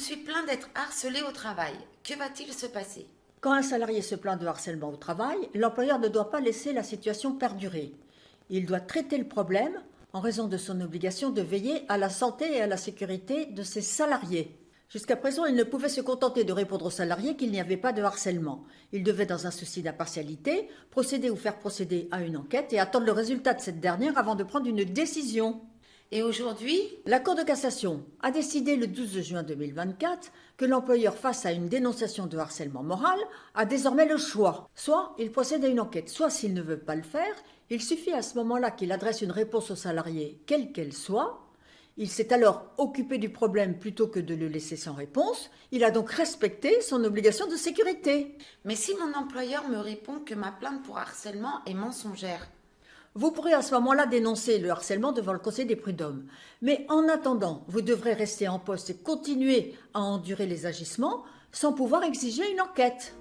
suis plaint d'être harcelé au travail. Que va-t-il se passer? Quand un salarié se plaint de harcèlement au travail, l'employeur ne doit pas laisser la situation perdurer. Il doit traiter le problème en raison de son obligation de veiller à la santé et à la sécurité de ses salariés. Jusqu'à présent, il ne pouvait se contenter de répondre aux salariés qu'il n'y avait pas de harcèlement. Il devait, dans un souci d'impartialité, procéder ou faire procéder à une enquête et attendre le résultat de cette dernière avant de prendre une décision. Et aujourd'hui, La Cour de cassation a décidé le 12 juin 2024 que l'employeur, face à une dénonciation de harcèlement moral, a désormais le choix. Soit il procède à une enquête, soit s'il ne veut pas le faire, il suffit à ce moment-là qu'il adresse une réponse au salarié, quelle qu'elle soit. Il s'est alors occupé du problème plutôt que de le laisser sans réponse. Il a donc respecté son obligation de sécurité. mais si mon employeur me répond que ma plainte pour harcèlement est mensongère? Vous pourrez à ce moment-là dénoncer le harcèlement devant le Conseil des prud'hommes. Mais en attendant, vous devrez rester en poste et continuer à endurer les agissements sans pouvoir exiger une enquête.